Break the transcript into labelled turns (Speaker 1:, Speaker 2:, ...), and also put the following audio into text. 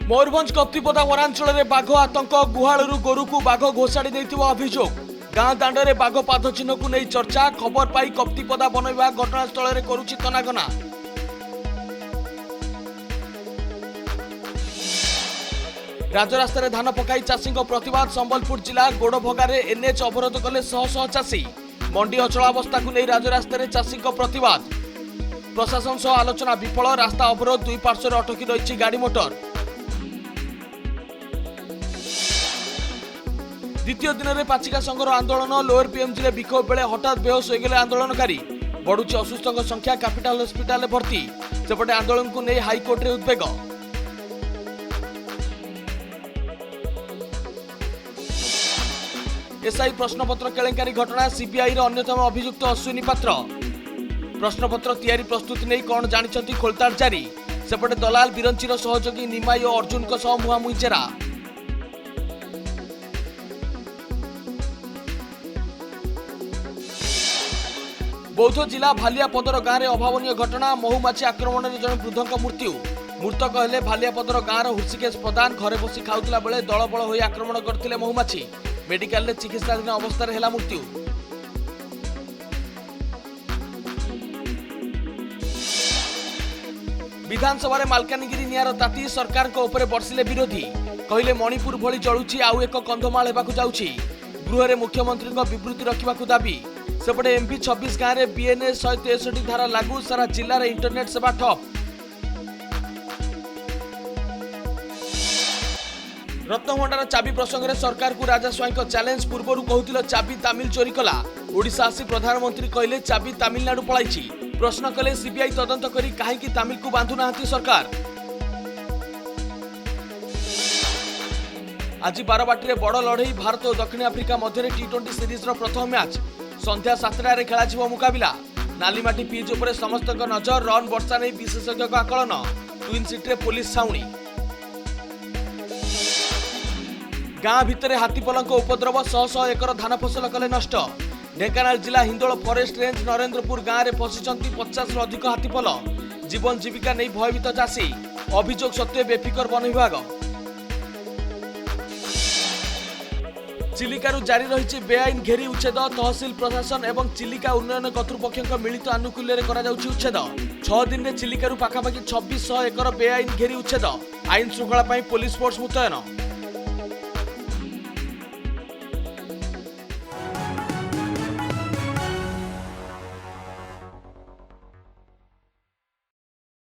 Speaker 1: मयूरभंज कप्तिपदा वनांचल में बाघ आतंक गुहालू गोरु को बाघ घोषाड़ी देथिबा अभियोग गाँ दांडे बाघ पाद चिन्ह को नहीं चर्चा खबर पाई कप्तिपदा वन विभाग घटनास्थल में करुछि तनागना। राजरास्तार धान पकाई चाषी प्रतिवाद संबलपुर जिला गोड़भगार एनएच अवरोध कले शह शह चाषी मंडी अचलावस्था को नहीं राजरास्तार चाषी प्रतिवाद प्रशासन सह आलोचना विफल रास्ता अवरोध दुई पार्श्व अटकी रही गाड़ी मोटर। द्वितीय दिन में पाचिका संघर आंदोलन लोअर पीएमजी विक्षोभ बेले हठात बेहोश हो गए आंदोलनकारी बढ़ुची असुस्थों संख्या कैपिटाल हस्पिटाल भर्ती सेपटे आंदोलन को नहीं हाईकोर्ट में उद्वेग। एसआई प्रश्नपत्र केलेंकारी घटना सीबीआई अन्यतम अभियुक्त अश्विनी पात्र प्रश्नपत्र तैयारी प्रस्तुति नहीं कौन जानी खोलताड़ जारी सेपटे दलाल बिरंचीर सहयोगी निमाई और अर्जुन मुहांमुही चेरा। बौद्ध जिला भालियापदर गाँव में अभावन घटना महुमाछी आक्रमण में जन वृद्धों मृत्यु मृतक हेले भालियापदर गाँव हृषिकेश प्रधान घरे बसी खाऊला बेले दलबल हो आक्रमण करते महुमाछी मेडिकल चिकित्साधीन अवस्था है मृत्यु। विधानसभा में मालकानगिरी निआर ताती सरकार को ऊपर बर्षिले विरोधी कहले मणिपुर भली जलुची आउ एक कंधमाल हेबाकु जाउची गृह में मुख्यमंत्री विवृत्ति रखा दाबी सेपटे एमपी 26 गाँव में बीएनएस 163 धारा लागू सारा जिले में इंटरनेट सेवा ठप। रत्नभंडार चाबी प्रसंग में सरकार को राजा स्वाई चैलेंज पूर्व कहूल चाबी तामिल चोरी कला ओडिशा आसी प्रधानमंत्री कहले चाबी तमिलनाडु पलाई प्रश्न कले सीबीआई तदंत करी कहीं तामिल को बांधु ना सरकार। आज बारबाटी में बड़ लड़ई भारत और दक्षिण आफ्रिका मध्य टी20 सीरीज प्रथम मैच संध्या 7टार खेल मुकाबला नालीमाटी पिच उपर समस्त नजर रन वर्षा नहीं विशेषज्ञ आकलन ट्विन सिटी पुलिस छाउणी। गाँ भितर हाथीपलक उपद्रव शह शह एकर धान फसल कले नष्ट ढेंकानाल जिला हिंदोल फॉरेस्ट रेंज नरेंद्रपुर गाँव में फसिंट 50 अधिक हाथीपल जीवन जीविका नहीं भयभीत चाषी अभियोग सत्वे बेफिकर वन विभाग। चिलिका जारी रही बेआईन घेरी उच्छेद तहसिल प्रशासन एवं चिलिका उन्नयन कर्तृपक्ष मिलित आनुकूल्य उच्छेद 6 दिन में चिलिका पाखापाखि 2600 एकर बेआईन घेरी उच्छेद आईन श्रृंखला पुलिस फोर्स मुतयन।